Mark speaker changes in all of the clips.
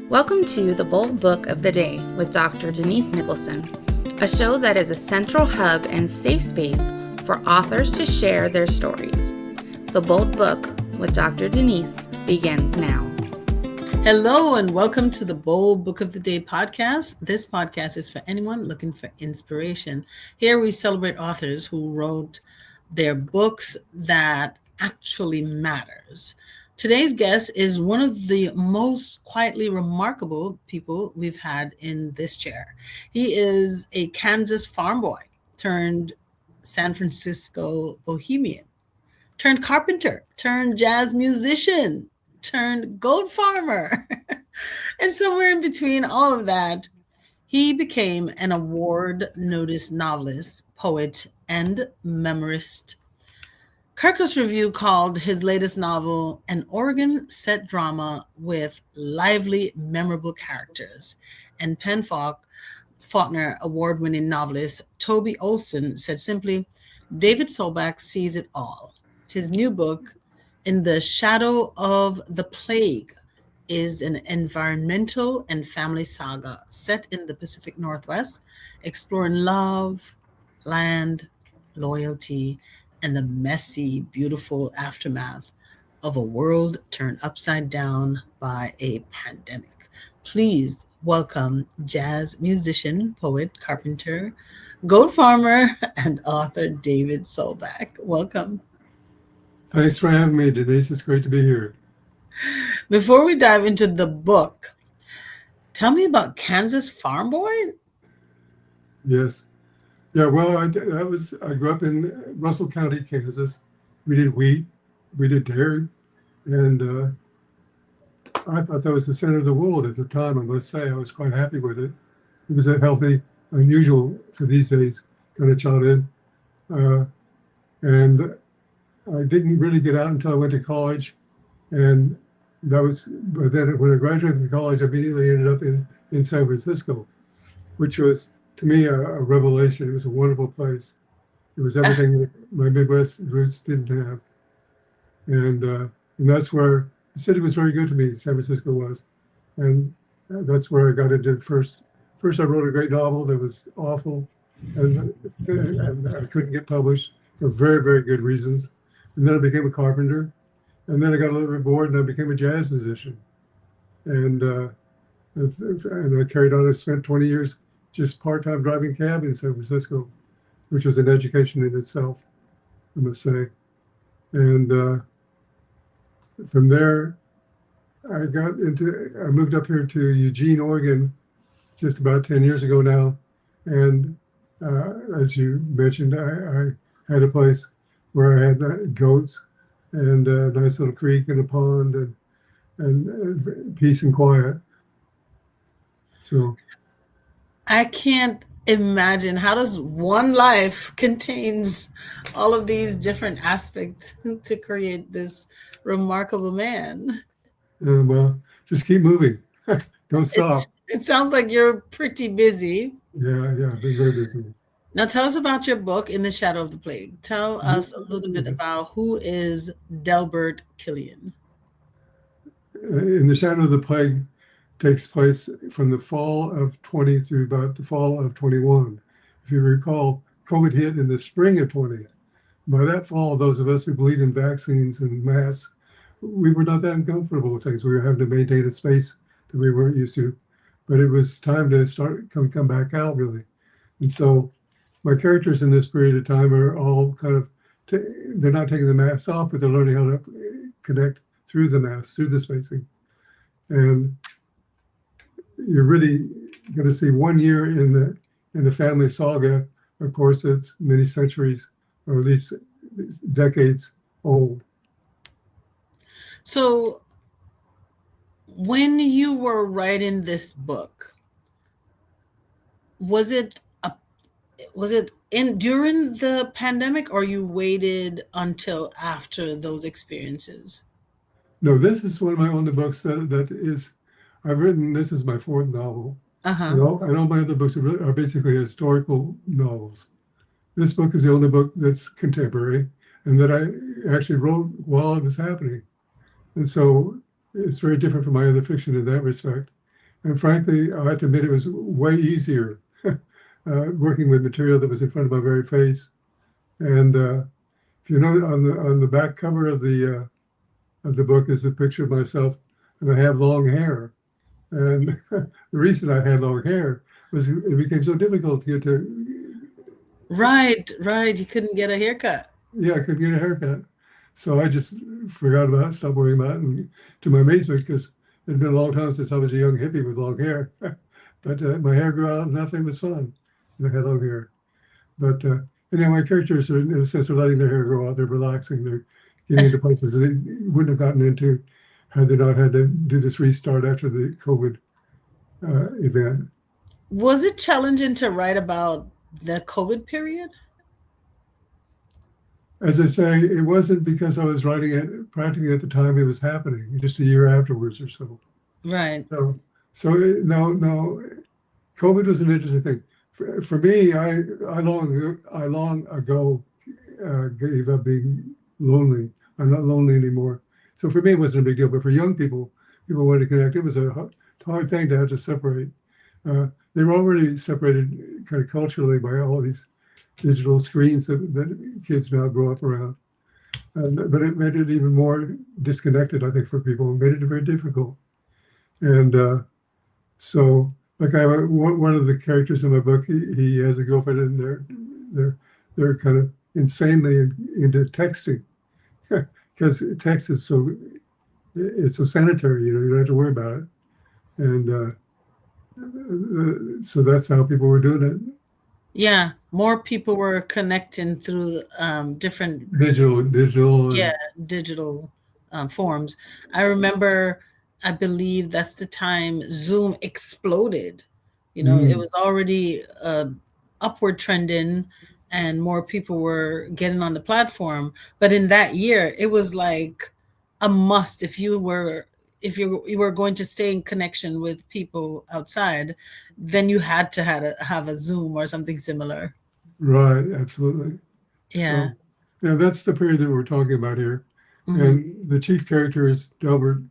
Speaker 1: Welcome to the Bold Book of the Day with Dr. Denise Nicholson, a show that is a central hub and safe space for authors to share their stories. The Bold Book with Dr. Denise begins now.
Speaker 2: Hello and welcome to the Bold Book of the Day podcast. This podcast is for anyone looking for inspiration. Here we celebrate authors who wrote their books that actually matters. Today's guest is one of the most quietly remarkable people we've had in this chair. He is a Kansas farm boy turned San Francisco bohemian, turned carpenter, turned jazz musician, turned goat farmer. And somewhere in between all of that, he became an award-noticed novelist, poet, and memoirist. Kirkus Review called his latest novel an Oregon set drama with lively, memorable characters. And Penn Faulkner award-winning novelist Toby Olson said simply, David Solbach sees it all. His new book, In the Shadow of the Plague, is an environmental and family saga set in the Pacific Northwest, exploring love, land, loyalty, and the messy, beautiful aftermath of a world turned upside down by a pandemic. Please welcome jazz musician, poet, carpenter, goat farmer, and author David Solbach. Welcome.
Speaker 3: Thanks for having me, Denise. It's great to be here.
Speaker 2: Before we dive into the book, tell me about Kansas Farm Boy.
Speaker 3: Yes. Yeah, well, I grew up in Russell County, Kansas. We did wheat, we did dairy, and I thought that was the center of the world at the time. I must say, I was quite happy with it. It was a healthy, unusual for these days kind of childhood. And I didn't really get out until I went to college, and but then when I graduated from college, I immediately ended up in San Francisco, which was, to me, a revelation. It was a wonderful place. It was everything that my Midwest roots didn't have. And that's where the city was very good to me, San Francisco was. And that's where I got into first. First, I wrote a great novel that was awful, and I couldn't get published for very, very good reasons. And then I became a carpenter. And then I got a little bit bored and I became a jazz musician. And I carried on. I spent 20 years just part-time driving cab in San Francisco, which was an education in itself, I must say. And from there, I moved up here to Eugene, Oregon, just about 10 years ago now. And as you mentioned, I had a place where I had goats and a nice little creek and a pond and peace and quiet. So
Speaker 2: I can't imagine, how does one life contains all of these different aspects to create this remarkable man?
Speaker 3: Well, just keep moving. Don't stop.
Speaker 2: It sounds like you're pretty busy.
Speaker 3: Yeah, I've been very busy.
Speaker 2: Now tell us about your book, In the Shadow of the Plague. Tell us a little bit about who is Delbert Killian.
Speaker 3: In the Shadow of the Plague takes place from the fall of 20 through about the fall of 21. If you recall, COVID hit in the spring of 20. By that fall, those of us who believe in vaccines and masks, we were not that uncomfortable with things. We were having to maintain a space that we weren't used to. But it was time to come back out, really. And so my characters in this period of time are all kind of, they're not taking the masks off, but they're learning how to connect through the masks, through the spacing. And you're really going to see 1 year in the family saga. Of course, it's many centuries, or at least decades old.
Speaker 2: So when you were writing this book, was it during the pandemic, or you waited until after those experiences?
Speaker 3: No, this is one of my only books that is, I've written, this is my fourth novel. And all my other books are basically historical novels. This book is the only book that's contemporary and that I actually wrote while it was happening. And so it's very different from my other fiction in that respect. And frankly, I have to admit it was way easier working with material that was in front of my very face. And if you note on the back cover of the book is a picture of myself, and I have long hair. And the reason I had long hair was it became so difficult to get to.
Speaker 2: Right. You couldn't get a haircut.
Speaker 3: Yeah, I couldn't get a haircut. So I just forgot about it, stopped worrying about it, and to my amazement, because it had been a long time since I was a young hippie with long hair. But my hair grew out and nothing was fun. And I had long hair. But anyway, my characters are, in a sense, are letting their hair grow out. They're relaxing. They're getting into places they wouldn't have gotten into had they not had to do this restart after the COVID event.
Speaker 2: Was it challenging to write about the COVID period?
Speaker 3: As I say, it wasn't because I was writing it practically at the time it was happening, just a year afterwards or so.
Speaker 2: Right.
Speaker 3: No, COVID was an interesting thing. For me, I long ago gave up being lonely. I'm not lonely anymore. So for me, it wasn't a big deal. But for young people, people wanted to connect. It was a hard thing to have to separate. They were already separated kind of culturally by all these digital screens that kids now grow up around. But it made it even more disconnected, I think, for people. It made it very difficult. And so, like one of the characters in my book, he has a girlfriend, and they're kind of insanely into texting because text is it's so sanitary. You don't have to worry about it. And so that's how people were doing it.
Speaker 2: Yeah, more people were connecting through different
Speaker 3: digital.
Speaker 2: digital forms. I remember, I believe that's the time Zoom exploded. It was already upward trending, and more people were getting on the platform. But in that year, it was like a must if you were going to stay in connection with people outside, then you had to have a Zoom or something similar.
Speaker 3: Right, absolutely.
Speaker 2: Yeah.
Speaker 3: So, that's the period that we're talking about here. Mm-hmm. And the chief character is Delbert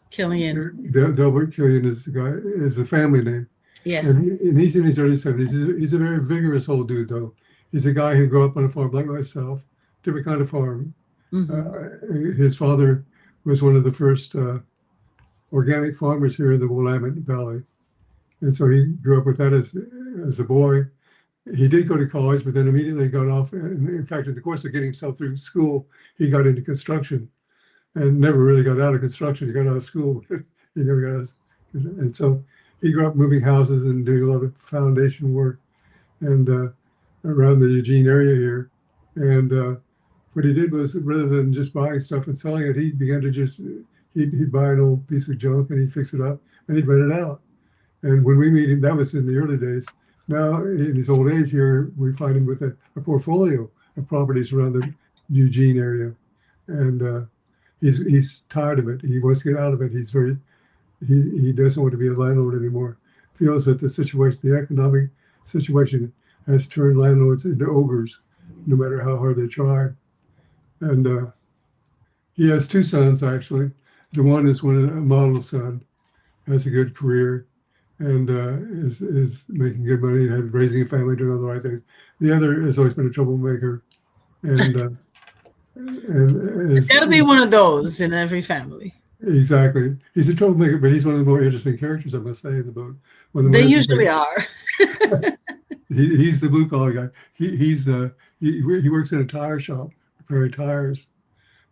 Speaker 2: Killian.
Speaker 3: Delbert Killian is the family name.
Speaker 2: Yeah.
Speaker 3: And he's in his early 70s. He's a very vigorous old dude, though. He's a guy who grew up on a farm like myself, different kind of farm. Mm-hmm. His father was one of the first organic farmers here in the Willamette Valley. And so he grew up with that as a boy. He did go to college, but then immediately got off. And in fact, in the course of getting himself through school, he got into construction and never really got out of construction. He got out of school. He never got out. And so he grew up moving houses and doing a lot of foundation work and around the Eugene area here. And what he did was, rather than just buying stuff and selling it, he began to he'd buy an old piece of junk and he'd fix it up and he'd rent it out. And when we meet him, that was in the early days. Now, in his old age here, we find him with a portfolio of properties around the Eugene area. And he's tired of it. He wants to get out of it. He doesn't want to be a landlord anymore. Feels that the economic situation has turned landlords into ogres, no matter how hard they try. And he has two sons, actually. The one is a model son, has a good career, and is making good money, and raising a family, doing all the right things. The other has always been a troublemaker, and
Speaker 2: it's got to be one of those in every family.
Speaker 3: Exactly, he's a troublemaker, but he's one of the more interesting characters, I must say, in the book.
Speaker 2: They usually are.
Speaker 3: He's the blue collar guy. He works in a tire shop, repairing tires.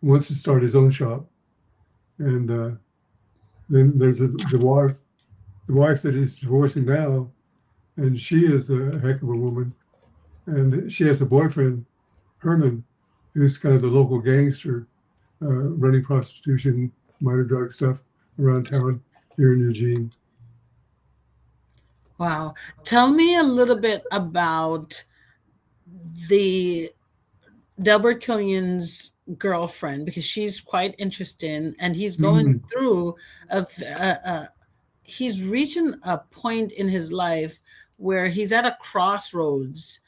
Speaker 3: Wants to start his own shop, and then there's the wife that he's divorcing now, and she is a heck of a woman, and she has a boyfriend, Herman, who's kind of the local gangster, running prostitution, minor drug stuff around town here in Eugene.
Speaker 2: Wow. Tell me a little bit about the Delbert Killian's girlfriend, because she's quite interesting, and he's going through he's reaching a point in his life where he's at a crossroads,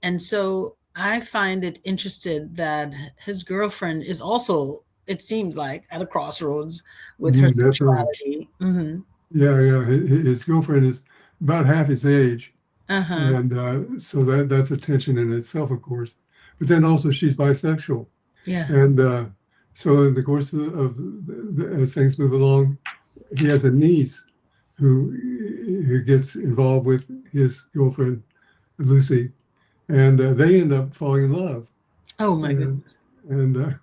Speaker 2: and so I find it interesting that his girlfriend is also it seems like, at a crossroads with her
Speaker 3: Definitely.
Speaker 2: sexuality. Mm-hmm.
Speaker 3: Yeah. His girlfriend is about half his age.
Speaker 2: Uh-huh.
Speaker 3: And so that's a tension in itself, of course. But then also she's bisexual.
Speaker 2: Yeah.
Speaker 3: And so in the course as things move along, he has a niece who gets involved with his girlfriend, Lucy. And they end up falling in love.
Speaker 2: Oh my
Speaker 3: And,
Speaker 2: goodness.
Speaker 3: and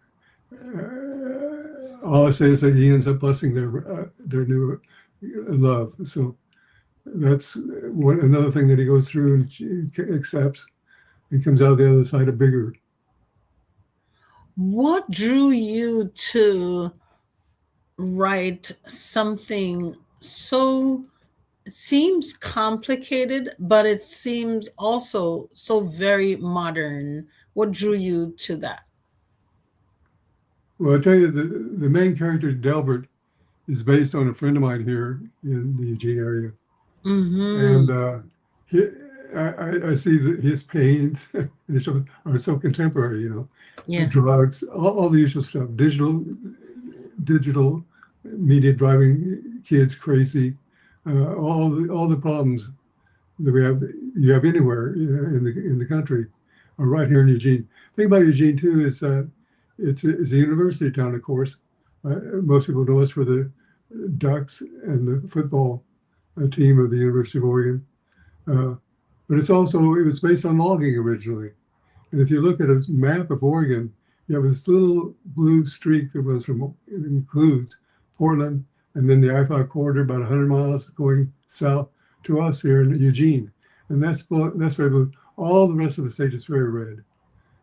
Speaker 3: all I say is that he ends up blessing their new love. So that's another thing that he goes through and accepts and comes out the other side a bigger.
Speaker 2: What drew you to write something so, it seems complicated, but it seems also so very modern? What drew you to that?
Speaker 3: Well, I'll tell you, the main character, Delbert, is based on a friend of mine here in the Eugene area.
Speaker 2: Mm-hmm.
Speaker 3: And he, I see that his pains are so contemporary,
Speaker 2: Yeah.
Speaker 3: drugs, all the usual stuff, digital media driving kids crazy, all the problems that you have anywhere in the country are right here in Eugene. The thing about Eugene too is it's a university town, of course. Most people know us for the Ducks and the football team of the University of Oregon. But it was based on logging originally. And if you look at a map of Oregon, you have this little blue streak that runs it includes Portland and then the I-5 corridor about 100 miles going south to us here in Eugene. And that's very blue. All the rest of the state is very red.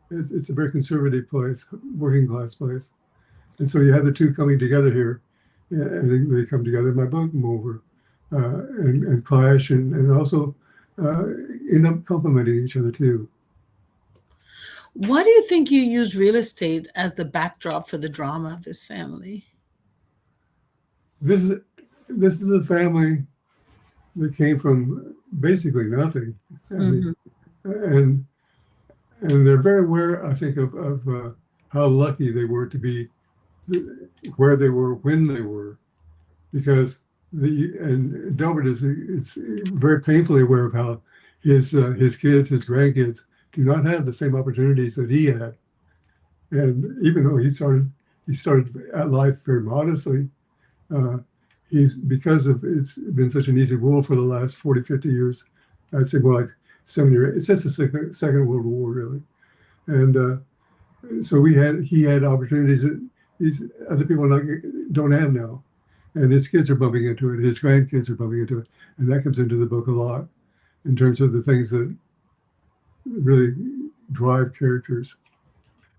Speaker 3: It's a very conservative place, working class place. And so you have the two coming together here, and they come together in my book more and clash and also end up complementing each other too.
Speaker 2: Why do you think you use real estate as the backdrop for the drama of this family?
Speaker 3: This is a family that came from basically nothing. I mean, and they're very aware, I think, of how lucky they were to be where they were when they were, because and Delbert is very painfully aware of how his kids, his grandkids, do not have the same opportunities that he had. And even though he started at life very modestly, because of it's been such an easy world for the last 40, 50 years, I'd say more like 70 or 8, since the Second World War, really. And so he had opportunities that these other people don't have now. And his kids are bumping into it, his grandkids are bumping into it. And that comes into the book a lot in terms of the things that really drive characters.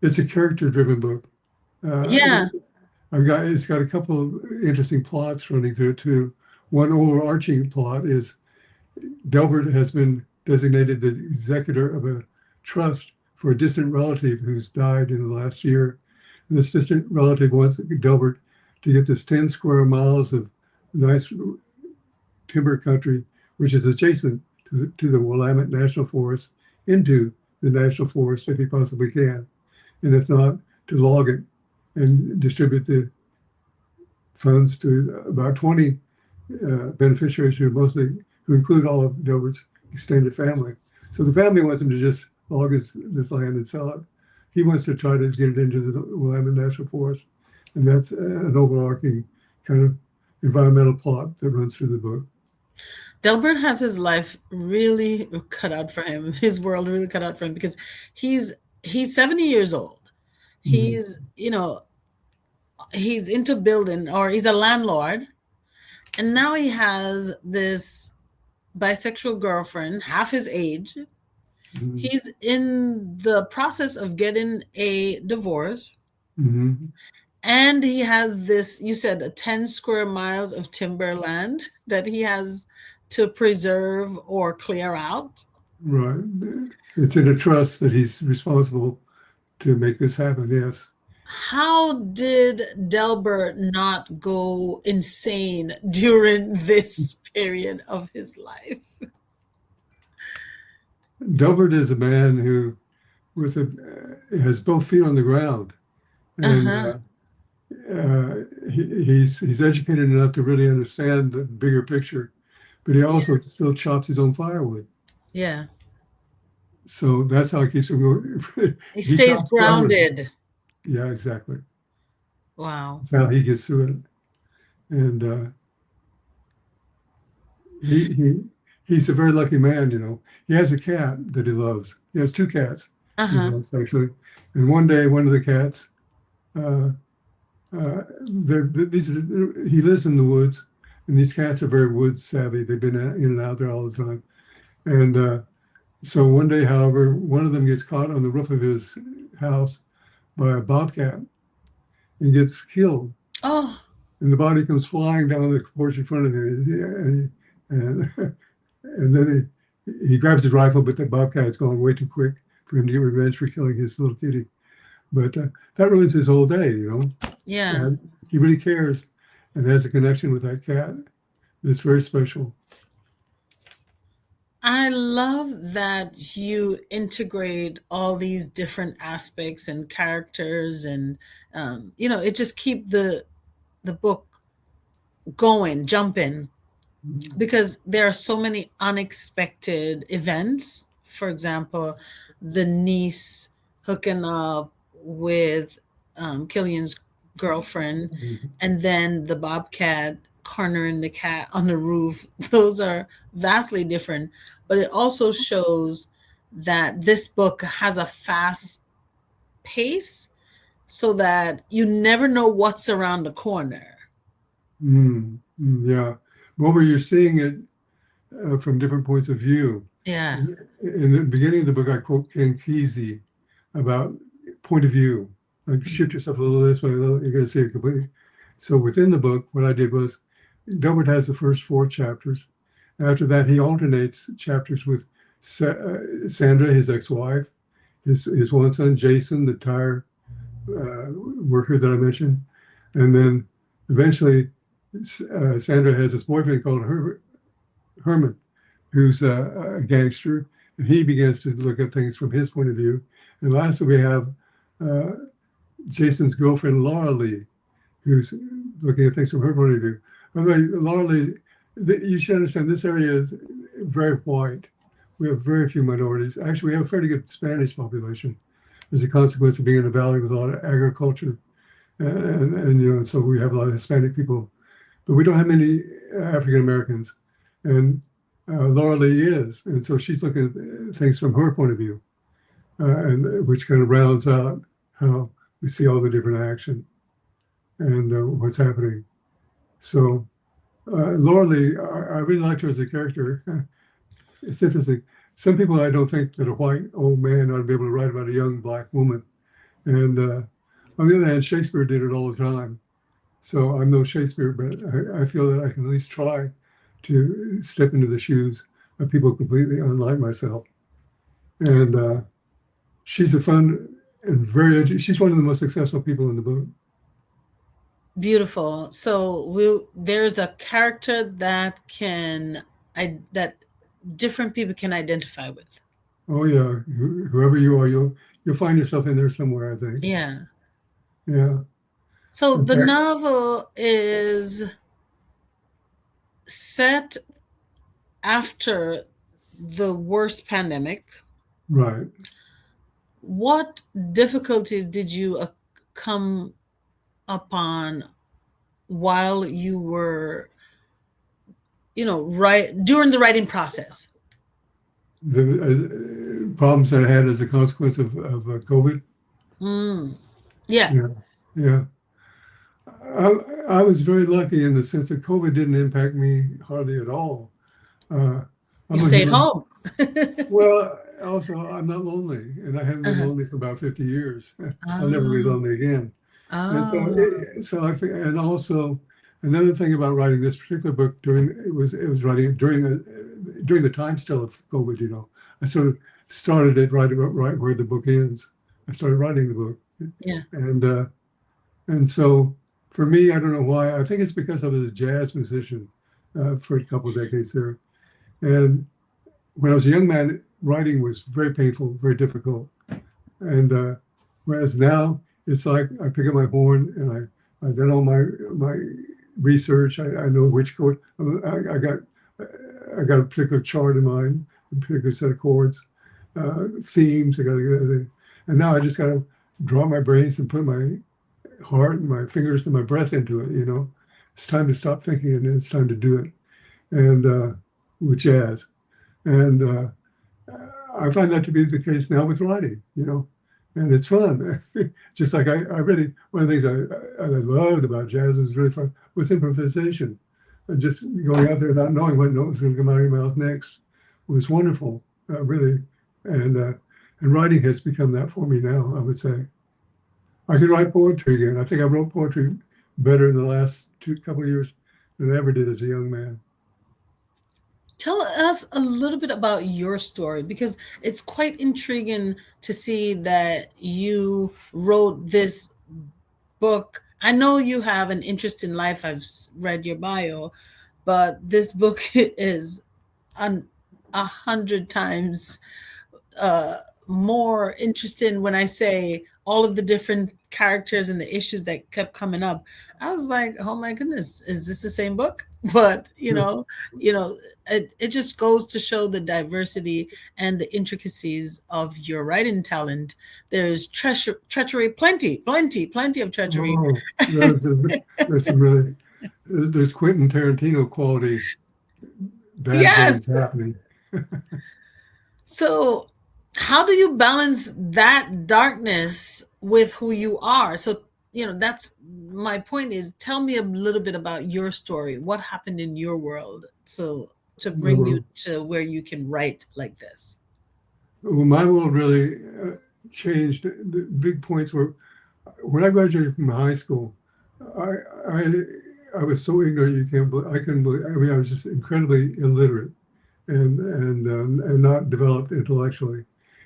Speaker 3: It's a character-driven book.
Speaker 2: Yeah.
Speaker 3: It's got a couple of interesting plots running through it too. One overarching plot is Delbert has been designated the executor of a trust for a distant relative who's died in the last year. And this distant relative wants Delbert to get this 10 square miles of nice timber country, which is adjacent to the Willamette National Forest, into the National Forest if he possibly can. And if not, to log it and distribute the funds to about 20 beneficiaries who include all of Delbert's extended family. So the family wants him to just log this land and sell it. He wants to try to get it into the Willamette National Forest. And that's an overarching kind of environmental plot that runs through the book.
Speaker 2: Delbert has his life really cut out for him, his world really cut out for him, because he's 70 years old. He's, he's into building, or he's a landlord. And now he has this bisexual girlfriend, half his age. Mm-hmm. He's in the process of getting a divorce.
Speaker 3: Mm-hmm.
Speaker 2: And he has this, you said, 10 square miles of timberland that he has to preserve or clear out.
Speaker 3: Right. It's in a trust that he's responsible to make this happen, yes.
Speaker 2: How did Delbert not go insane during this period of his life?
Speaker 3: Delbert is a man who has both feet on the ground. And he's educated enough to really understand the bigger picture, but he also still chops his own firewood.
Speaker 2: Yeah.
Speaker 3: So that's how he keeps him going.
Speaker 2: He
Speaker 3: He
Speaker 2: stays
Speaker 3: chops firewood.
Speaker 2: grounded.
Speaker 3: Yeah, exactly.
Speaker 2: Wow.
Speaker 3: That's how he gets through it. And he's a very lucky man, you know. He has a cat that he loves. He has two cats he loves, actually. And one day, one of the cats, he lives in the woods, and these cats are very woods savvy. They've been in and out there all the time. And so one day, however, one of them gets caught on the roof of his house by a bobcat and gets killed.
Speaker 2: Oh.
Speaker 3: And the body comes flying down the porch in front of him, and then he grabs his rifle, but the bobcat is going way too quick for him to get revenge for killing his little kitty. But that ruins his whole day, you know.
Speaker 2: Yeah.
Speaker 3: And he really cares and has a connection with that cat that's very special.
Speaker 2: I love that you integrate all these different aspects and characters, and it just keep the book going, jumping, because there are so many unexpected events. For example, the niece hooking up with Killian's girlfriend, and then the bobcat cornering the cat on the roof. Those are vastly different, but it also shows that this book has a fast pace so that you never know what's around the corner.
Speaker 3: Yeah. Moreover, you're seeing it from different points of view.
Speaker 2: Yeah.
Speaker 3: In the beginning of the book, I quote Ken Kesey about point of view. Like shift yourself a little this way, you're going to see it completely. So within the book, what I did was, Delbert has the first 4 chapters. After that, he alternates chapters with Sandra, his ex-wife, his one son, Jason, the tire worker that I mentioned. And then eventually, Sandra has this boyfriend called Herman, who's a gangster, and he begins to look at things from his point of view. And lastly, we have Jason's girlfriend, Laura Lee, who's looking at things from her point of view. By the way, Laura Lee, you should understand this area is very white. We have very few minorities. Actually, we have a fairly good Spanish population as a consequence of being in a valley with a lot of agriculture. And so we have a lot of Hispanic people, but we don't have many African Americans. And Laura Lee is, and so she's looking at things from her point of view, and which kind of rounds out how we see all the different action and what's happening. So Laura Lee, I really liked her as a character. It's interesting. Some people I don't think that a white old man ought to be able to write about a young black woman. And on the other hand, Shakespeare did it all the time. So I'm no Shakespeare, but I feel that I can at least try to step into the shoes of people completely unlike myself. And she's a fun and she's one of the most successful people in the book.
Speaker 2: Beautiful. So there's a character that that different people can identify with.
Speaker 3: Oh yeah, whoever you are, you'll find yourself in there somewhere, I think.
Speaker 2: Yeah.
Speaker 3: Yeah.
Speaker 2: So the novel is set after the worst pandemic.
Speaker 3: Right.
Speaker 2: What difficulties did you come upon while you were, during the writing process?
Speaker 3: The problems that I had as a consequence of COVID. Yeah. I was very lucky in the sense that COVID didn't impact me hardly at all.
Speaker 2: You stayed home.
Speaker 3: Well, also, I'm not lonely, and I haven't been lonely for about 50 years. I'll never be lonely again. And so I think, and also another thing about writing this particular book it was writing during the time still of COVID. I sort of started it right where the book ends. I started writing the book.
Speaker 2: Yeah.
Speaker 3: And so for me, I don't know why. I think it's because I was a jazz musician for a couple of decades there. And when I was a young man, writing was very painful, very difficult. And whereas now it's like I pick up my horn and I I did all my research. I know which chord. I got a particular chart in mind, a particular set of chords, themes. I got to get everything. And now I just got to draw my brains and put my heart and my fingers and my breath into it. It's time to stop thinking and it's time to do it. And with jazz, and I find that to be the case now with writing. And it's fun. Just like I really, one of the things I loved about jazz was really fun was improvisation. And just going out there not knowing what note was going to come out of your mouth next was wonderful, really. And writing has become that for me now, I would say. I could write poetry again. I think I wrote poetry better in the last couple of years than I ever did as a young man.
Speaker 2: Tell us a little bit about your story, because it's quite intriguing to see that you wrote this book. I know you have an interest in life. I've read your bio, but this book is 100 times more interesting. When I say all of the different characters and the issues that kept coming up, I was like, oh my goodness, is this the same book? But it just goes to show the diversity and the intricacies of your writing talent. There's treachery, plenty of treachery.
Speaker 3: Oh, there's some really, there's Quentin Tarantino quality bad things happening.
Speaker 2: So how do you balance that darkness with who you are? So, that's my point is, tell me a little bit about your story. What happened in your world to bring you to where you can write like this?
Speaker 3: Well, my world really changed. The big points were when I graduated from high school, I was so ignorant I couldn't believe. I mean, I was just incredibly illiterate and not developed intellectually.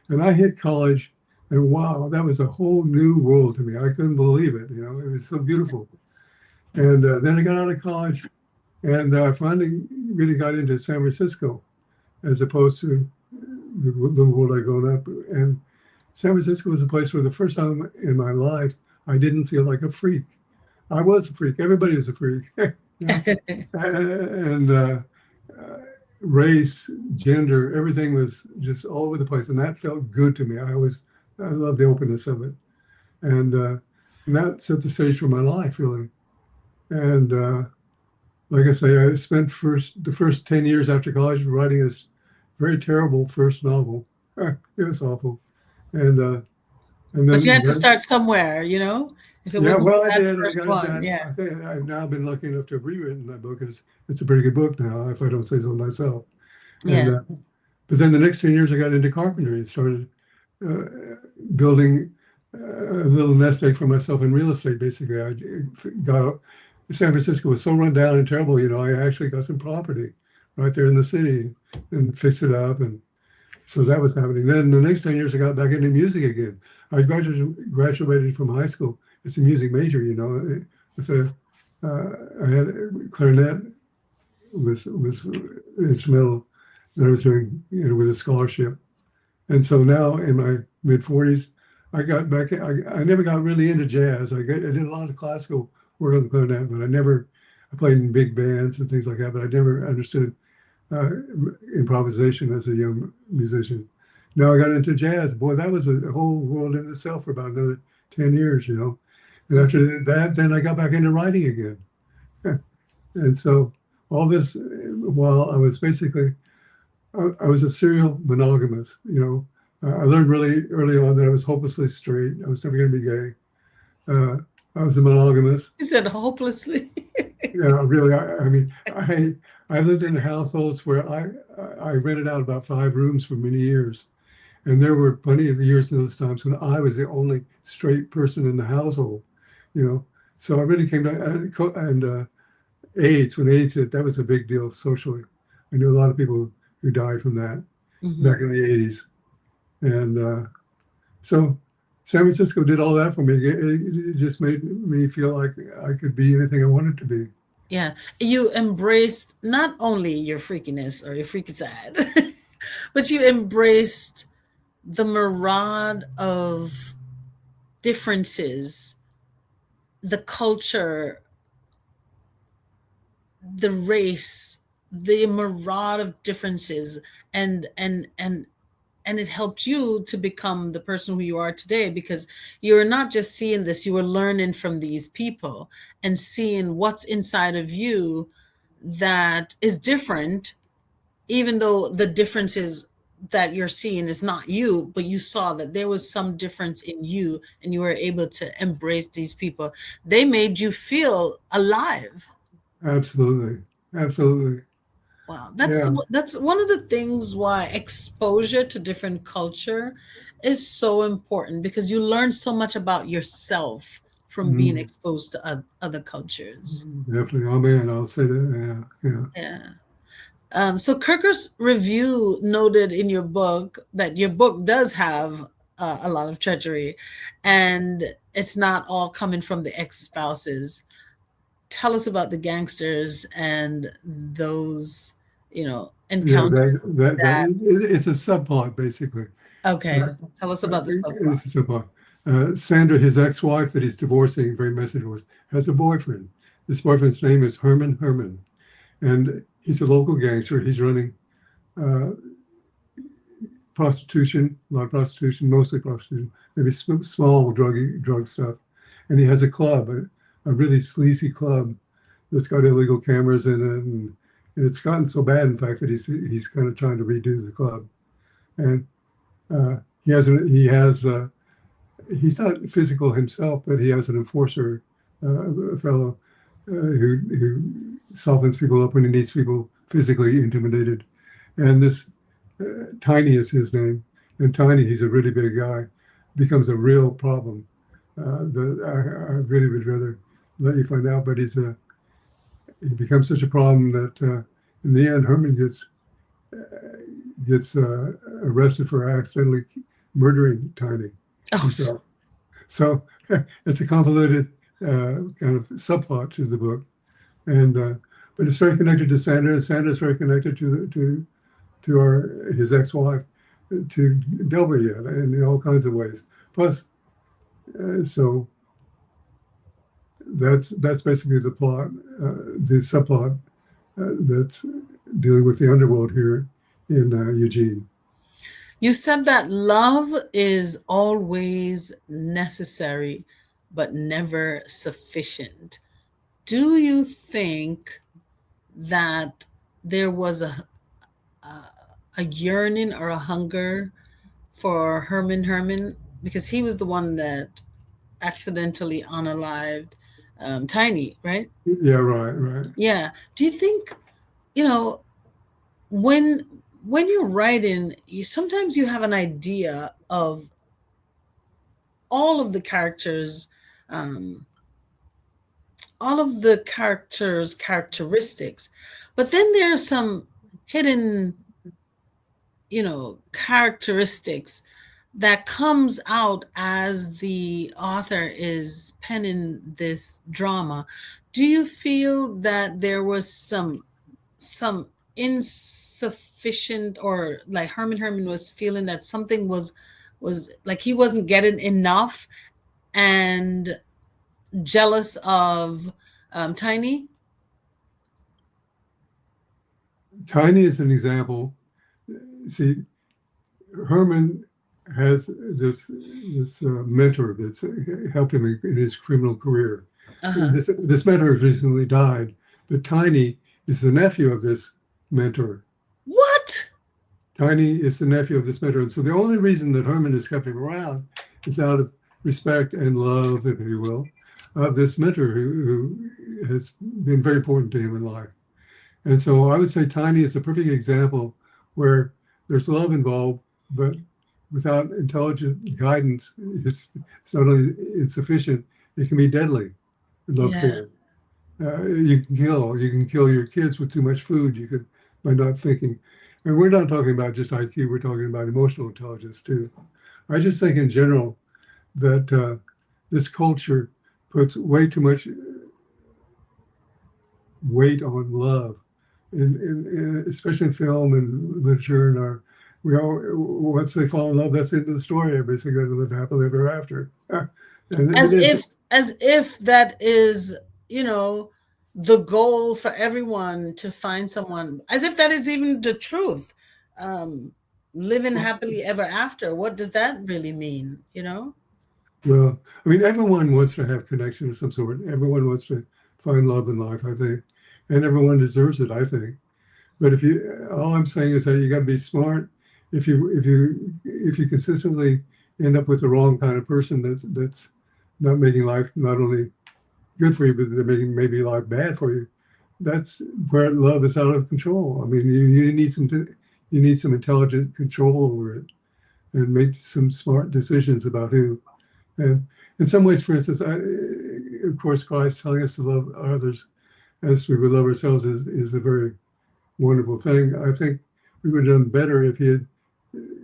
Speaker 3: And I hit college, and wow, that was a whole new world to me. I couldn't believe it. It was so beautiful. And then I got out of college, and I finally really got into San Francisco, as opposed to the world I'd grown up. And San Francisco was a place where the first time in my life I didn't feel like a freak. I was a freak. Everybody was a freak. And race, gender, everything was just all over the place, and that felt good to me. I love the openness of it, and that set the stage for my life, really. And like I say, I spent the first 10 years after college writing this very terrible first novel. It was awful, and then
Speaker 2: but you had to start somewhere, If it was
Speaker 3: I did.
Speaker 2: First one,
Speaker 3: I think I've now been lucky enough to have rewritten that book. It's a pretty good book now, if I don't say so myself.
Speaker 2: Yeah.
Speaker 3: But then the next 10 years, I got into carpentry and started building a little nest egg for myself in real estate. Basically, San Francisco was so run down and terrible. I actually got some property right there in the city and fixed it up, and so that was happening. Then the next 10 years, I got back into music again. I graduated from high school. It's a music major, with I had clarinet was instrumental that I was doing, with a scholarship. And so now in my mid 40s, I got back. I never got really into jazz. I did a lot of classical work on the clarinet, but I played in big bands and things like that. But I never understood improvisation as a young musician. Now I got into jazz. Boy, that was a whole world in itself for about another 10 years, And after that, then I got back into writing again. And so all this, while I was basically, I was a serial monogamous, I learned really early on that I was hopelessly straight. I was never going to be gay. I was a monogamous.
Speaker 2: You said hopelessly.
Speaker 3: Yeah, really. I lived in households where I rented out about 5 rooms for many years. And there were plenty of years in those times when I was the only straight person in the household, So I really came to, and AIDS, when AIDS hit, that was a big deal socially. I knew a lot of people who died from that back in the 80s. And so San Francisco did all that for me. It just made me feel like I could be anything I wanted to be.
Speaker 2: Yeah. You embraced not only your freakiness or your freaky side, but you embraced the myriad of differences the culture, the race, the myriad of differences, and it helped you to become the person who you are today, because you're not just seeing this, you were learning from these people and seeing what's inside of you that is different, even though the differences that you're seeing is not you, but you saw that there was some difference in you and you were able to embrace these people. They made you feel alive.
Speaker 3: Absolutely. Absolutely.
Speaker 2: Wow,
Speaker 3: Yeah.
Speaker 2: that's one of the things why exposure to different culture is so important, because you learn so much about yourself from being
Speaker 3: Mm,
Speaker 2: exposed to other cultures.
Speaker 3: definitely. Oh man, I'll say that. Yeah. Yeah.
Speaker 2: Yeah. So Kirker's review noted in your book that your book does have a lot of treachery, and it's not all coming from the ex-spouses. Tell us about the gangsters and those,
Speaker 3: Yeah,
Speaker 2: encounters that.
Speaker 3: it's a subplot basically.
Speaker 2: Okay,
Speaker 3: Uh,
Speaker 2: tell us about the subplot.
Speaker 3: it's a subplot. Sandra, his ex-wife that he's divorcing, very messy divorce, has a boyfriend. This boyfriend's name is Herman Herman, and he's a local gangster. He's running uh, prostitution, a lot of prostitution, mostly prostitution, maybe small drug stuff. And he has a club, a really sleazy club that's got illegal cameras in it, and it's gotten so bad, in fact, that he's kind of trying to redo the club. And he's not physical himself, but he has an enforcer, a fellow who softens people up when he needs people physically intimidated. And this Tiny is his name, and Tiny, he's a really big guy, becomes a real problem. I really would rather let you find out, but he becomes such a problem that in the end, Herman gets arrested for accidentally murdering Tiny.
Speaker 2: Oh,
Speaker 3: So it's a convoluted kind of subplot to the book, and but it's very connected to Sandra. And Sandra's very connected to his ex-wife, to Delbert, in all kinds of ways. Plus, so that's basically the plot, the subplot that's dealing with the underworld here in Eugene.
Speaker 2: you said that love is always necessary, but never sufficient. Do you think that there was a yearning or a hunger for Herman Herman, because he was the one that accidentally unalived Tiny, right?
Speaker 3: Yeah, right.
Speaker 2: Yeah. Do you think, you know, when you're writing, sometimes you have an idea of all of the characters, um, all of the characters' characteristics, but then there are some hidden, characteristics that comes out as the author is penning this drama. Do you feel that there was some insufficient, or like Herman was feeling that something was like he wasn't getting enough and jealous of Tiny?
Speaker 3: Tiny is an example. See, Herman has this mentor that's helped him in his criminal career.
Speaker 2: Uh-huh.
Speaker 3: This mentor has recently died, but Tiny is the nephew of this mentor.
Speaker 2: What?
Speaker 3: Tiny is the nephew of this mentor, and so the only reason that Herman has kept him around is out of respect and love, if you will, of this mentor who has been very important to him in life. And so I would say Tiny is a perfect example where there's love involved, but without intelligent guidance, it's not only insufficient, it can be deadly. Love can. You can kill your kids with too much food. You could, by not thinking. And we're not talking about just IQ, we're talking about emotional intelligence too. I just think in general that this culture puts way too much weight on love, especially in film and literature. And once they fall in love, that's the end of the story. Everybody's going to live happily ever after. And
Speaker 2: As
Speaker 3: it is,
Speaker 2: if that is, the goal for everyone, to find someone, as if that is even the truth. Um, Living happily ever after. What does that really mean?
Speaker 3: well, I mean, everyone wants to have connection of some sort. Everyone wants to find love in life, I think, and everyone deserves it, I think. But all I'm saying is that you got to be smart. If you consistently end up with the wrong kind of person that's not making life not only good for you, but they're making maybe life bad for you, that's where love is out of control. I mean, you need some intelligent control over it and make some smart decisions about who. And in some ways, for instance, of course, Christ telling us to love others as we would love ourselves is a very wonderful thing. I think we would have done better if he had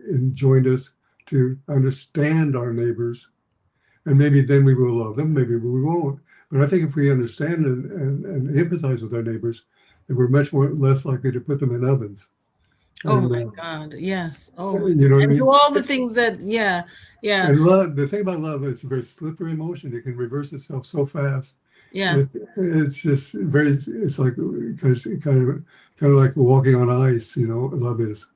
Speaker 3: enjoined us to understand our neighbors, and maybe then we will love them, maybe we won't. But I think if we understand and empathize with our neighbors, then we're much less likely to put them in ovens.
Speaker 2: Oh
Speaker 3: And
Speaker 2: my God, yes. Oh my
Speaker 3: you
Speaker 2: God.
Speaker 3: know what I
Speaker 2: And do
Speaker 3: mean?
Speaker 2: all the things that, yeah, yeah,
Speaker 3: And love, the thing about love is it's a very slippery emotion. It can reverse itself so fast.
Speaker 2: yeah.
Speaker 3: It's just it's like kind of like walking on ice, love is.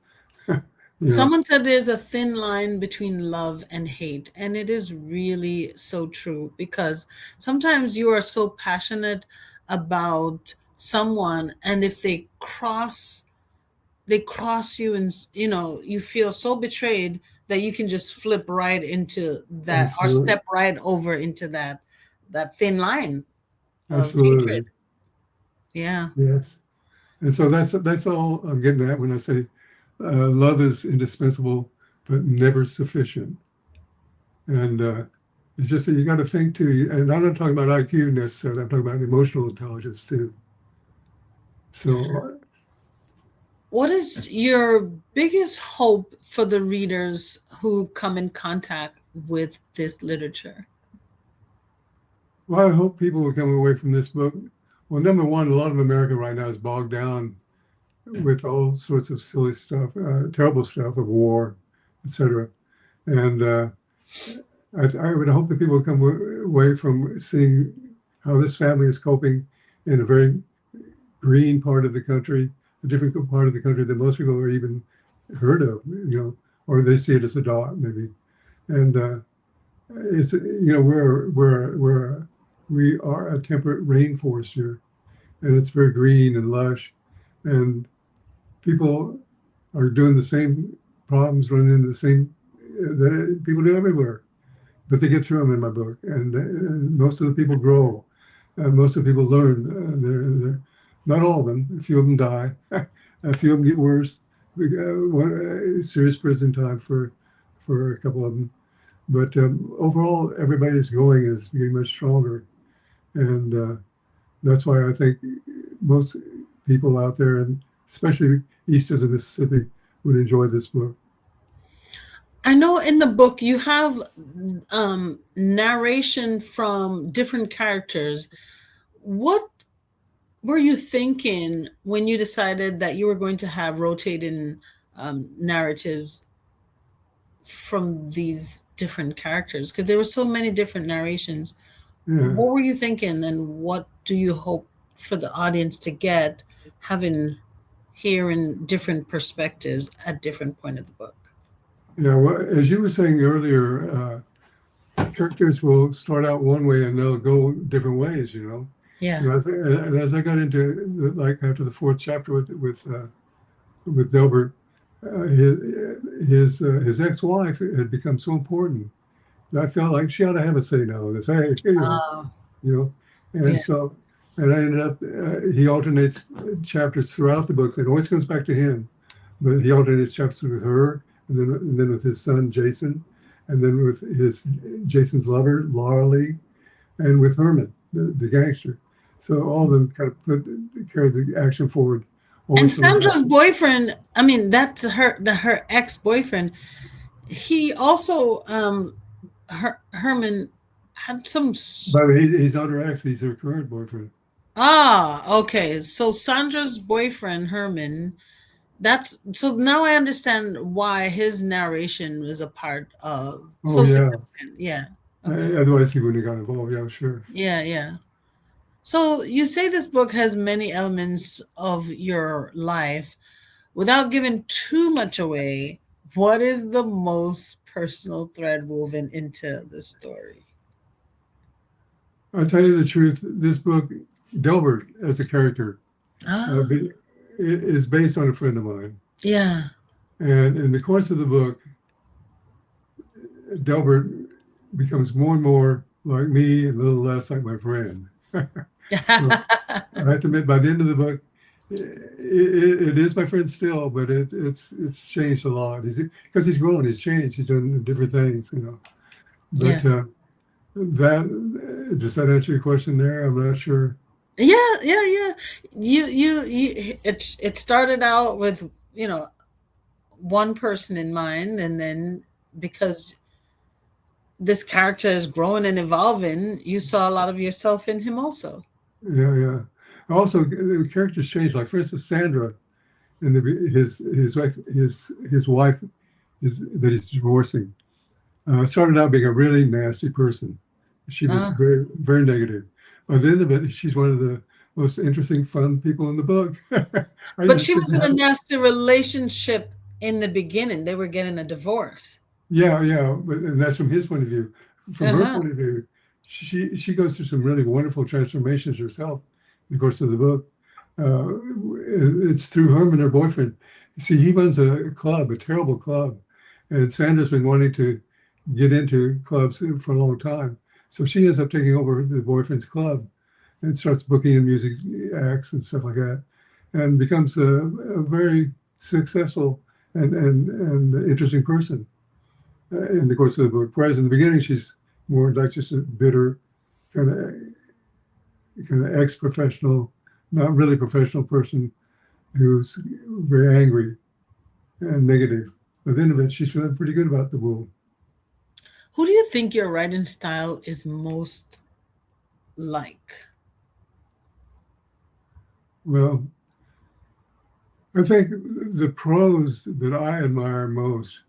Speaker 2: Someone said there's a thin line between love and hate, and it is really so true, because sometimes you are so passionate about someone, and if they cross you, and you feel so betrayed that you can just flip right into that, or
Speaker 3: Absolutely.
Speaker 2: step right over into that thin line of hatred.
Speaker 3: Absolutely.
Speaker 2: Yeah.
Speaker 3: Yes. And so that's all I'm getting at when I say love is indispensable, but never sufficient. And it's just that you got to think too. And I'm not talking about IQ necessarily. I'm talking about emotional intelligence too. So,
Speaker 2: What is your biggest hope for the readers who come in contact with this literature?
Speaker 3: well, I hope people will come away from this book. Well, number one, a lot of America right now is bogged down with all sorts of silly stuff, terrible stuff of war, etc. And I would hope that people come away from seeing how this family is coping in a very green part of the country, a different part of the country that most people are even heard of, or they see it as a dot maybe. And it's we are a temperate rainforest here, and it's very green and lush, and people are doing the same problems, running into the same that people do everywhere, but they get through them in my book, and most of the people grow, most of the people learn. They're not all of them. A few of them die. A few of them get worse. We got serious prison time for a couple of them. But overall, everybody's going is getting much stronger, and that's why I think most people out there, and especially east of the Mississippi, would enjoy this book.
Speaker 2: I know in the book you have narration from different characters. What were you thinking when you decided that you were going to have rotating narratives from these different characters? Because there were so many different narrations.
Speaker 3: Yeah.
Speaker 2: What were you thinking, and what do you hope for the audience to get, hearing different perspectives at different point of the book?
Speaker 3: Yeah, well, as you were saying earlier, characters will start out one way and they'll go different ways,
Speaker 2: Yeah.
Speaker 3: And as I got into like after the fourth chapter with Delbert, his ex-wife had become so important that I felt like she ought to have a say now in this. Hey, and
Speaker 2: Yeah.
Speaker 3: so, and I ended up he alternates chapters throughout the book. It always comes back to him, but he alternates chapters with her, and then with his son Jason, and then with Jason's lover Laura Lee, and with Herman, the gangster. So all of them kind of carry the action forward.
Speaker 2: And Sandra's boyfriend, I mean, that's her ex-boyfriend. He also, Herman had some.
Speaker 3: But he's not her ex; he's her current boyfriend.
Speaker 2: Okay. So Sandra's boyfriend, Herman. So now I understand why his narration was a part of.
Speaker 3: Oh, yeah.
Speaker 2: Yeah. Okay.
Speaker 3: Otherwise, he wouldn't have got involved. Yeah, sure.
Speaker 2: Yeah, yeah. So you say this book has many elements of your life. Without giving too much away, what is the most personal thread woven into the story?
Speaker 3: I'll tell you the truth. This book, Delbert as a character,
Speaker 2: Ah,
Speaker 3: is based on a friend of mine.
Speaker 2: yeah.
Speaker 3: And in the course of the book, Delbert becomes more and more like me and a little less like my friend. So I have to admit, by the end of the book, it is my friend still, but it's changed a lot. Because he's grown, he's changed, he's doing different things, you know.
Speaker 2: Yeah.
Speaker 3: But that does that answer your question there? I'm not sure.
Speaker 2: Yeah, yeah, yeah. You it started out with, one person in mind, and then because this character is growing and evolving, you saw a lot of yourself in him also.
Speaker 3: Yeah, yeah. Also, the characters change. Like for instance, Sandra, and his wife is that he's divorcing. Started out being a really nasty person. She was
Speaker 2: Ah.
Speaker 3: very, very negative. By the end of it, she's one of the most interesting, fun people in the book. I
Speaker 2: But
Speaker 3: just
Speaker 2: she was
Speaker 3: couldn't
Speaker 2: in a
Speaker 3: have.
Speaker 2: nasty relationship in the beginning. They were getting a divorce.
Speaker 3: Yeah, yeah, but and that's from his point of view. From her
Speaker 2: Uh-huh.
Speaker 3: point of view, she goes through some really wonderful transformations herself in the course of the book. It's through her and her boyfriend. See, he runs a club, a terrible club, and Sandra's been wanting to get into clubs for a long time. So she ends up taking over the boyfriend's club and starts booking in music acts and stuff like that, and becomes a very successful and interesting person in the course of the book. Whereas in the beginning, she's more like just a bitter, kind of ex-professional, not really professional person who's very angry and negative. But at the end of it, she's feeling pretty good about the world.
Speaker 2: Who do you think your writing style is most like?
Speaker 3: Well, I think the prose that I admire most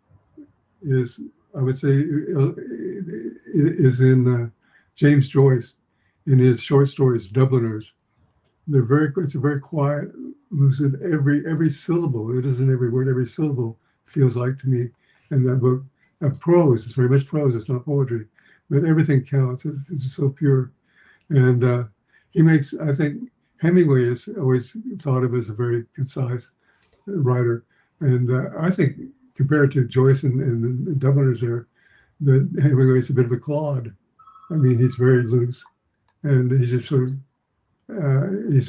Speaker 3: is, I would say, is in James Joyce in his short stories, Dubliners. It's a very quiet, lucid, every syllable, it isn't every word, every syllable feels like to me in that book. Prose, it's very much prose, it's not poetry, but everything counts. It's just so pure. And he makes, I think, Hemingway is always thought of as a very concise writer. And I think compared to Joyce and the Dubliners there, that Hemingway is a bit of a clod. I mean, he's very loose, and he just sort of he's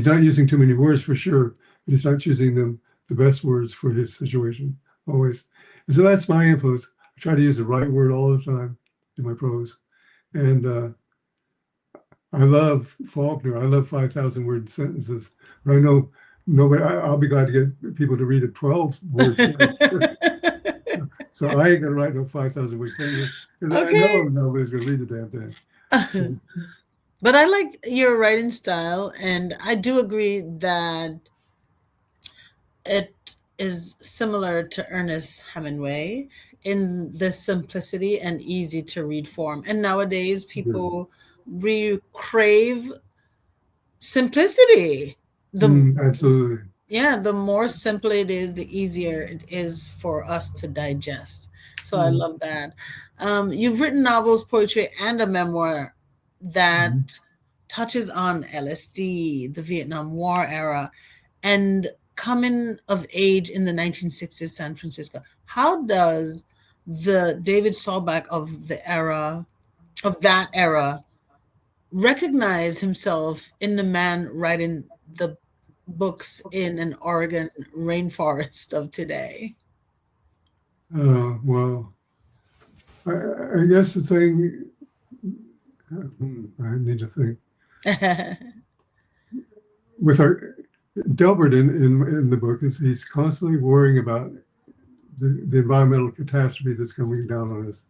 Speaker 3: not using too many words for sure, but he's not choosing the best words for his situation always. And so that's my influence. I try to use the right word all the time in my prose, and I love Faulkner. I love 5,000 word sentences. But I know nobody. I'll be glad to get people to read a 12-word sentence. So I ain't gonna write no 5,000 word sentence because I know
Speaker 2: Okay.
Speaker 3: nobody's gonna read the damn thing. So,
Speaker 2: But I like your writing style, and I do agree that it is similar to Ernest Hemingway in the simplicity and easy to read form. And nowadays,
Speaker 3: yeah.
Speaker 2: people crave simplicity. The
Speaker 3: Absolutely.
Speaker 2: Yeah, the more simple it is, the easier it is for us to digest. So I
Speaker 3: Mm,
Speaker 2: love that. You've written novels, poetry, and a memoir
Speaker 3: mhm.
Speaker 2: that touches on LSD, the Vietnam War era, and coming of age in the 1960s San Francisco. How does the David Solbach of that era recognize himself in the man writing the books in an Oregon rainforest of today?
Speaker 3: Well, I guess the thing, I need to think. With our Delbert in the book is he's constantly worrying about the environmental catastrophe that's coming down on us.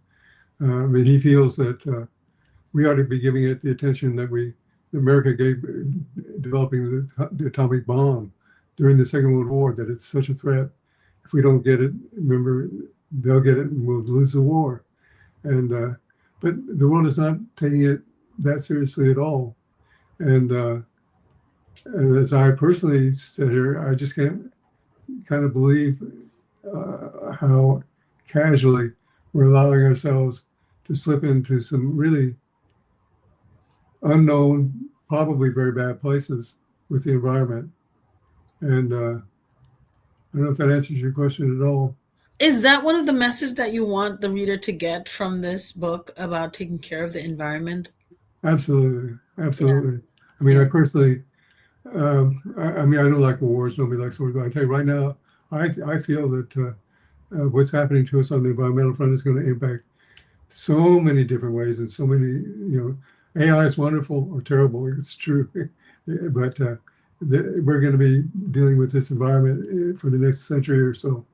Speaker 3: I mean, he feels that we ought to be giving it the attention that America gave developing the atomic bomb during the Second World War, that it's such a threat. If we don't get it, remember, they'll get it and we'll lose the war. And but the world is not taking it that seriously at all. And as I personally sit here, I just can't kind of believe how casually we're allowing ourselves to slip into some really unknown, probably very bad places with the environment. And I don't know if that answers your question at all.
Speaker 2: Is that one of the messages that you want the reader to get from this book about taking care of the environment?
Speaker 3: Absolutely,
Speaker 2: Yeah,
Speaker 3: absolutely. I mean, I
Speaker 2: yeah,
Speaker 3: personally, I mean, I don't like wars. Nobody likes wars, but I tell you right now, I feel that what's happening to us on the environmental front is going to impact so many different ways and so many, AI is wonderful or terrible. It's true, but we're going to be dealing with this environment for the next century or so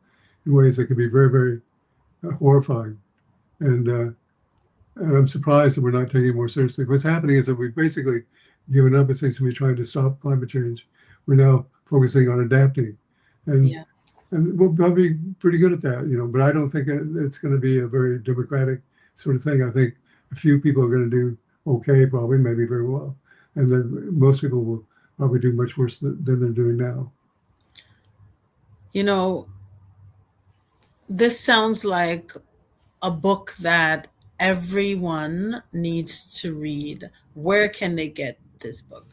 Speaker 3: in ways that could be very, very horrifying. And I'm surprised that we're not taking it more seriously. What's happening is that we've basically given up. It seems to be trying to stop climate change. We're now focusing on adapting, and
Speaker 2: yeah.
Speaker 3: and we'll probably be pretty good at that, But I don't think it's going to be a very democratic sort of thing. I think a few people are going to do okay, probably, maybe very well, and then most people will probably do much worse than they're doing now.
Speaker 2: You know, this sounds like a book that everyone needs to read. Where can they get this book?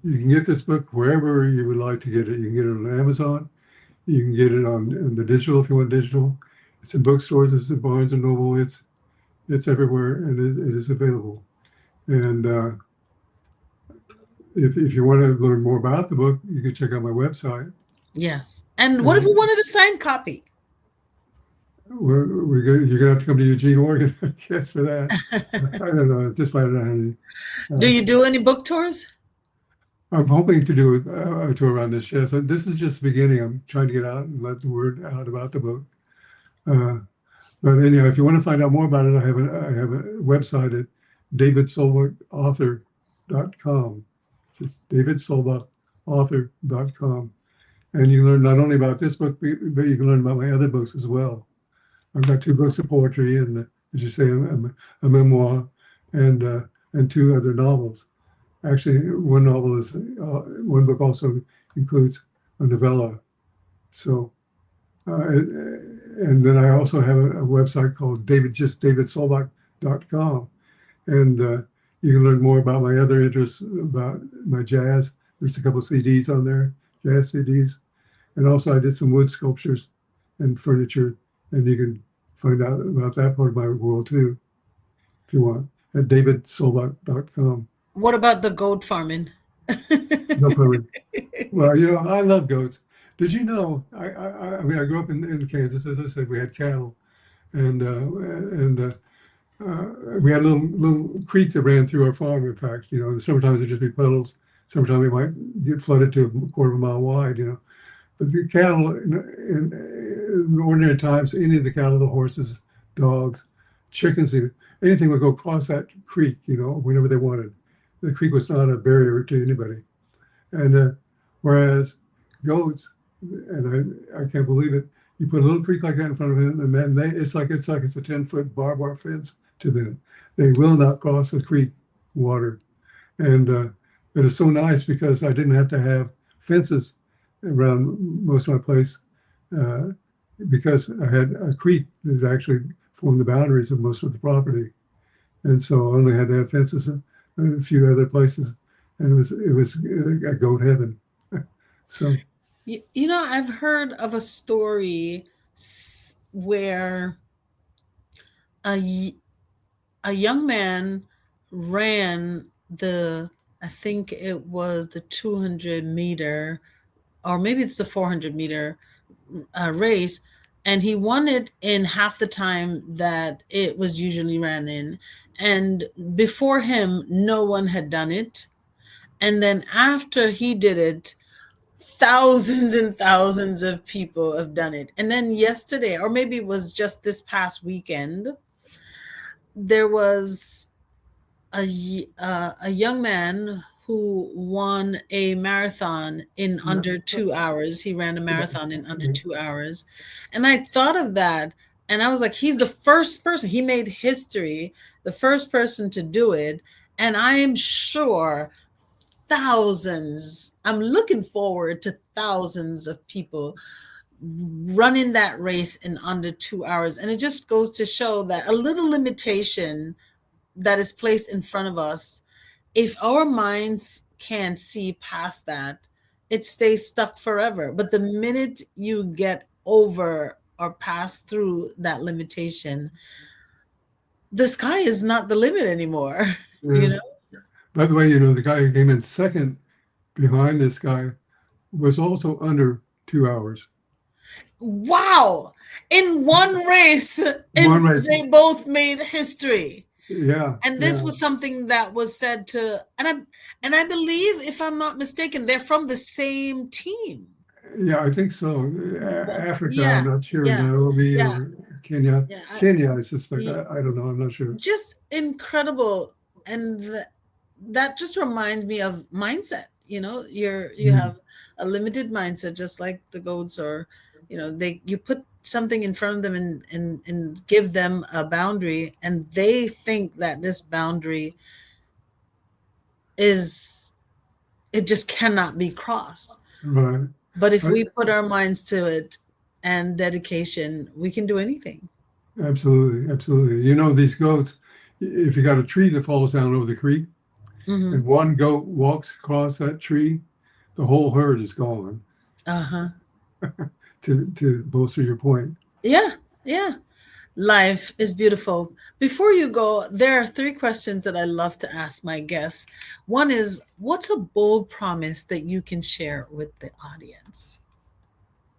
Speaker 3: You can get this book wherever you would like to get it. You can get it on Amazon. You can get it on the digital if you want digital. It's in bookstores. It's in Barnes and Noble. It's everywhere, and it is available. And if you want to learn more about the book, you can check out my website.
Speaker 2: Yes. And what if you wanted a signed copy?
Speaker 3: You're gonna have to come to Eugene, Oregon, I guess, for that. I don't know. At this point, I don't have any.
Speaker 2: Do you do any book tours?
Speaker 3: I'm hoping to do a tour around this. Yes, and this is just the beginning. I'm trying to get out and let the word out about the book. But anyhow, if you want to find out more about it, I have a website at davidsolbachauthor.com. Just davidsolbachauthor.com. And you learn not only about this book, but you can learn about my other books as well. I've got 2 books of poetry and, as you say, a memoir and 2 other novels. Actually, one novel is one book also includes a novella. So, and then I also have a website called davidsolbach.com, and you can learn more about my other interests, about my jazz. There's a couple of CDs on there, jazz CDs, and also I did some wood sculptures and furniture, and you can find out about that part of my world too, if you want, at davidsolbach.com.
Speaker 2: What about the goat farming?
Speaker 3: No problem. Well, I love goats. Did you know? I mean, I grew up in Kansas. As I said, we had cattle, and we had a little creek that ran through our farm. In fact, sometimes it'd just be puddles. Sometimes we might get flooded to a quarter of a mile wide. But the cattle, in ordinary times, any of the cattle, the horses, dogs, chickens, anything would go across that creek, whenever they wanted. The creek was not a barrier to anybody. And whereas goats, and I can't believe it, you put a little creek like that in front of them, and then it's like it's a 10-foot barbed wire fence to them. They will not cross the creek water. And it is so nice because I didn't have to have fences around most of my place because I had a creek that actually formed the boundaries of most of the property. And so I only had to have fences in a few other places, and it was a goat heaven. So,
Speaker 2: I've heard of a story where a young man ran I think it was the 200-meter, or maybe it's the 400-meter race, and he won it in half the time that it was usually ran in. And before him, no one had done it. And then after he did it, thousands and thousands of people have done it. And then yesterday, or maybe it was just this past weekend, there was a young man who won a marathon in under 2 hours. He ran a marathon in under 2 hours. And I thought of that And I was like, he's the first person. He made history, the first person to do it. And I am sure thousands, I'm looking forward to thousands of people running that race in under 2 hours. And it just goes to show that a little limitation that is placed in front of us, if our minds can't see past that, it stays stuck forever. But the minute you get over or pass through that limitation, the sky is not the limit anymore.
Speaker 3: Yeah.
Speaker 2: You know?
Speaker 3: By the way, the guy who came in second behind this guy was also under 2 hours.
Speaker 2: Wow. In one race, they both made history.
Speaker 3: Yeah.
Speaker 2: And this was something that was said to, and I believe, if I'm not mistaken, they're from the same team.
Speaker 3: Yeah, I think so. Africa,
Speaker 2: yeah,
Speaker 3: I'm not sure.
Speaker 2: yeah,
Speaker 3: Nairobi
Speaker 2: yeah.
Speaker 3: or Kenya.
Speaker 2: Yeah,
Speaker 3: Kenya, I suspect. I don't know. I'm not sure.
Speaker 2: Just incredible. And that just reminds me of mindset. You have a limited mindset, just like the goats, or you put something in front of them and give them a boundary, and they think that this boundary it just cannot be crossed.
Speaker 3: Right.
Speaker 2: But if we put our minds to it and dedication, we can do anything.
Speaker 3: Absolutely. Absolutely. These goats, if you got a tree that falls down over the creek, and one goat walks across that tree, the whole herd is gone. To bolster your point.
Speaker 2: Yeah. Life is beautiful. Before you go, there are 3 questions that I love to ask my guests. One is, what's a bold promise that you can share with the audience?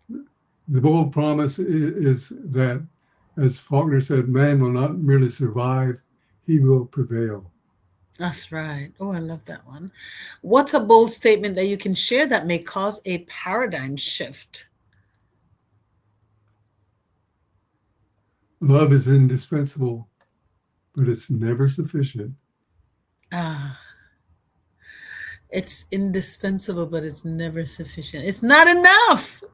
Speaker 3: The bold promise is that, as Faulkner said, man will not merely survive, he will prevail.
Speaker 2: That's right. Oh, I love that one. What's a bold statement that you can share that may cause a paradigm shift?
Speaker 3: Love is indispensable, but it's never sufficient.
Speaker 2: It's indispensable, but it's never sufficient. It's not enough.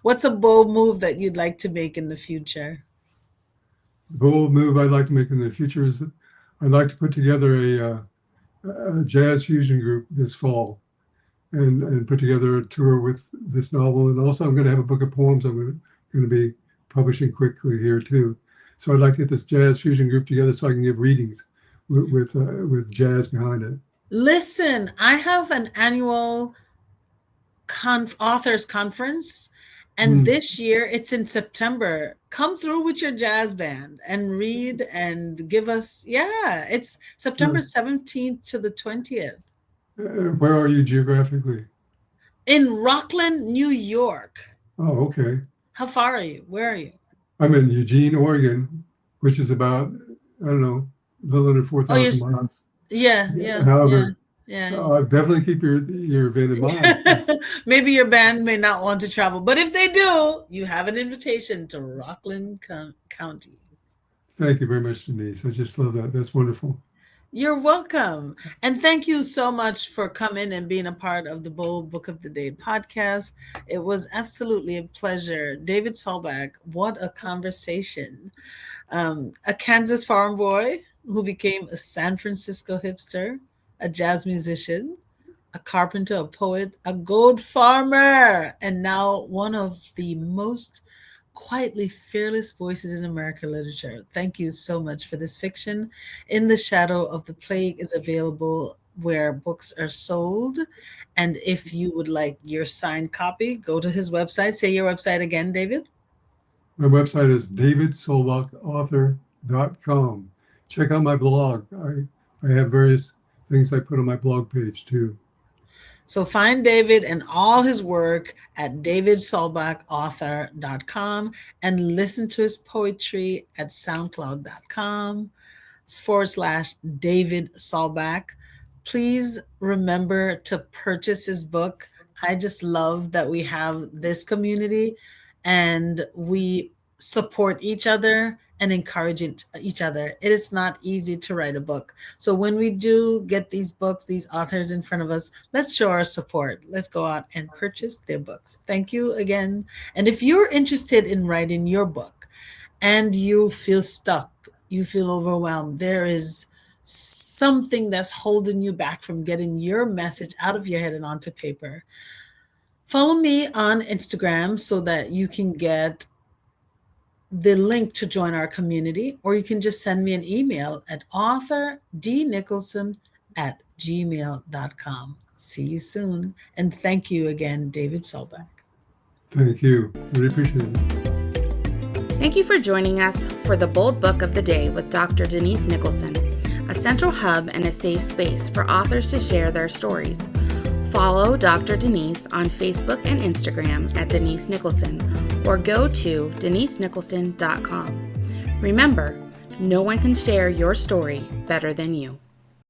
Speaker 2: What's a bold move that you'd like to make in the future?
Speaker 3: The bold move I'd like to make in the future is that I'd like to put together a jazz fusion group this fall, and put together a tour with this novel. And also, I'm going to have a book of poems I'm going to be publishing quickly here too. So I'd like to get this jazz fusion group together so I can give readings with jazz behind it.
Speaker 2: Listen, I have an annual authors conference, and this year it's in September. Come through with your jazz band and read and give us. Yeah, it's September 17th to the 20th.
Speaker 3: Where are you geographically?
Speaker 2: In Rockland, New York.
Speaker 3: Oh, okay.
Speaker 2: How far are you? Where are you?
Speaker 3: I'm in Eugene, Oregon, which is about, a little under 4,000 miles.
Speaker 2: Yeah.
Speaker 3: However, definitely keep your event in mind.
Speaker 2: Maybe your band may not want to travel, but if they do, you have an invitation to Rockland County.
Speaker 3: Thank you very much, Denise. I just love that. That's wonderful.
Speaker 2: You're welcome. And thank you so much for coming and being a part of the Bold Book of the Day podcast. It was absolutely a pleasure. David Solbach, what a conversation. A Kansas farm boy who became a San Francisco hipster, a jazz musician, a carpenter, a poet, a goat farmer, and now one of the most quietly fearless voices in American literature. Thank you so much for this fiction. In the Shadow of the Plague is available where books are sold. And if you would like your signed copy, go to his website. Say your website again, David.
Speaker 3: My website is davidsolbachauthor.com. Check out my blog. I have various things I put on my blog page too.
Speaker 2: So find David and all his work at davidsolbachauthor.com and listen to his poetry at soundcloud.com/David Solbach. Please remember to purchase his book. I just love that we have this community and we support each other and encouraging each other. It is not easy to write a book. So when we do get these books, these authors in front of us, let's show our support. Let's go out and purchase their books. Thank you again. And if you're interested in writing your book and you feel stuck, you feel overwhelmed, there is something that's holding you back from getting your message out of your head and onto paper, follow me on Instagram so that you can get the link to join our community, or you can just send me an email at authordnicholson@gmail.com. See you soon. And thank you again, David Solbach.
Speaker 3: Thank you. Really appreciate it.
Speaker 1: Thank you for joining us for the Bold Book of the Day with Dr. Denise Nicholson, a central hub and a safe space for authors to share their stories. Follow Dr. Denise on Facebook and Instagram at Denise Nicholson, or go to denisenicholson.com. Remember, no one can share your story better than you.